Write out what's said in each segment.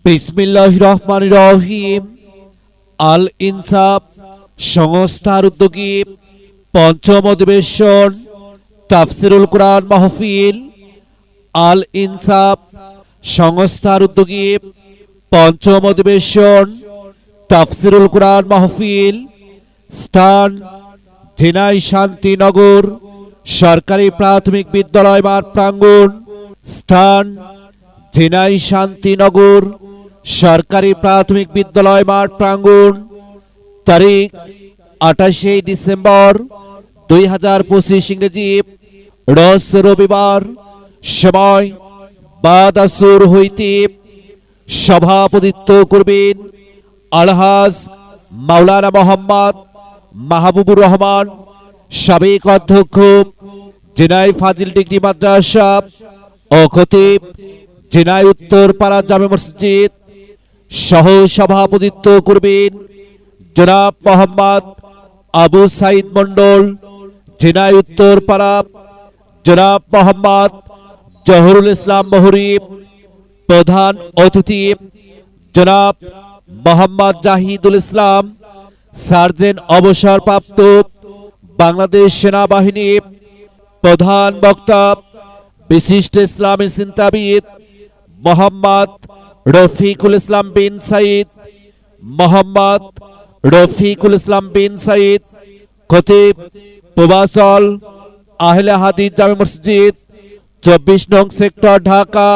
বিসমিল্লাহির রহমানির রহিম। আল ইনসাফ সংস্থার উদ্যোগে পঞ্চম অধিবেশন তাফসিরুল কুরআন মাহফিল। আল ইনসাফ সংস্থার উদ্যোগে পঞ্চম অধিবেশন তাফসিরুল কুরআন মাহফিল। স্থান ঝিনাই শান্তিনগর সরকারি প্রাথমিক বিদ্যালয় মাঠ প্রাঙ্গণ। স্থান ঝিনাই শান্তিনগর সরকারি প্রাথমিক বিদ্যালয় মাঠ প্রাঙ্গণ। তারিখ 28 ডিসেম্বর 2025 ইংরেজি রোজ রবিবার। সময় বাদ আসর হইতে। সভাপতিত্ব করবেন আলহাজ মাওলানা মোহাম্মদ মাহবুবুর রহমান, সাবেক অধ্যক্ষ ঝিনাই ফাজিল ডিগ্রি মাদ্রাসা ও খতিব ঝিনাই উত্তরপাড়া জামে মসজিদ। সহ সভাপতিত্ব করবেন জনাব মোহাম্মদ আবু সাইদ মন্ডল, ঝিনাই উত্তরপাড়া। জনাব মোহাম্মদ জহুরুল ইসলাম মহরিব। প্রধান অতিথি জনাব মোহাম্মদ জাহিদুল ইসলাম, সার্জেন্ট অবসরপ্রাপ্ত, বাংলাদেশ সেনাবাহিনী। প্রধান বক্তা বিশিষ্ট ইসলামী চিন্তাবিদ মোহাম্মদ রফিকুল ইসলাম বিন সাইদ। মোহাম্মদ রফিকুল ইসলাম বিন সাইদ, খতিব প্রবাসল আহলে হাদিস জামে মসজিদ 24 নং সেক্টর, ঢাকা।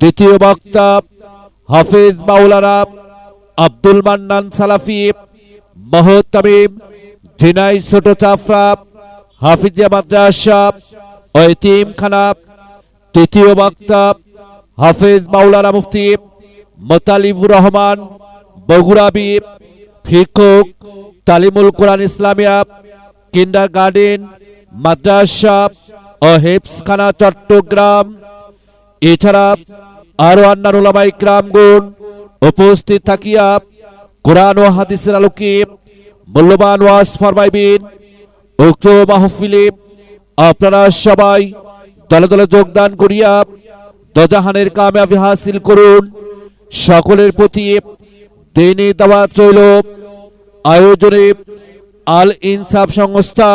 দ্বিতীয় বক্তা হাফেজ মাওলানা আব্দুল মান্নান সালাফি, মহতামিম, ঝিনাই ছোট চাফরা হাফিজিয়া মাদ্রাসা ও এতিমখানা। তৃতীয় বক্তা হাফেজ মাওলানা মুফতি মোতালিবুর রহমান, বগুড়াবি, শিক্ষক তালিমুল কোরআন ইসলামিয়া কিন্ডারগার্টেন মাদ্রাসা ও হেফজখানা, চট্টগ্রাম। এছাড়া আরো অন্যান্য উলামা ইকরামগণ উপস্থিত থাকিয়া কোরআন ও হাদিসের আলোকে মূল্যবান ওয়াজ ফরমাইবেন। উক্ত মাহফিলে আপনারা সবাই দলে দলে যোগদান করিয়া দজাহানের কামিয়াবি হাসিল করুন। সকলের প্রতি দ্বিনীয় দাওয়াত রইল। আয়োজনে আল ইনসাফ সংস্থা,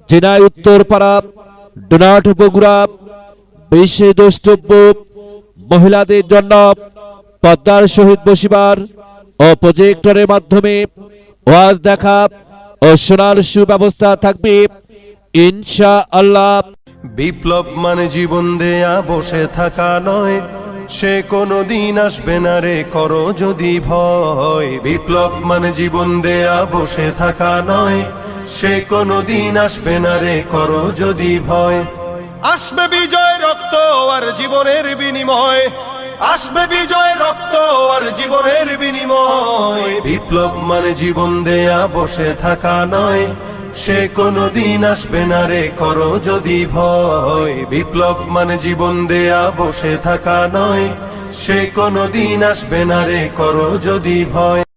ঝিনাই উত্তরপাড়া, ডোনাট বগুড়া। বিশেষ দ্রষ্টব্য মহিলাদের জন্য পদ্মার সহিত বসিবার ও প্রজেক্টরের মাধ্যমে ওয়াজ দেখা ও শোনার সুব্যবস্থা থাকবে ইনশাআল্লাহ। বিপ্লব মানে জীবন দেয়া বসে থাকা নয়, সে কোনদিন আসবে না রে করো যদি ভয়। বিপ্লব মানে জীবন দেয়া বসে থাকা নয়, সে কোনদিন আসবে না রে করো যদি ভয়। আসবে বিজয় রক্ত আর জীবনের বিনিময়, আসবে বিজয় রক্ত আর জীবনের বিনিময়। বিপ্লব মানে জীবন দেয়া বসে থাকা নয়, সে কোনদিন আসবে না রে করো যদি ভয়। বিপ্লব মানে জীবন দেয়া বসে থাকা নয়, সে কোনদিন আসবে না রে করো যদি ভয়।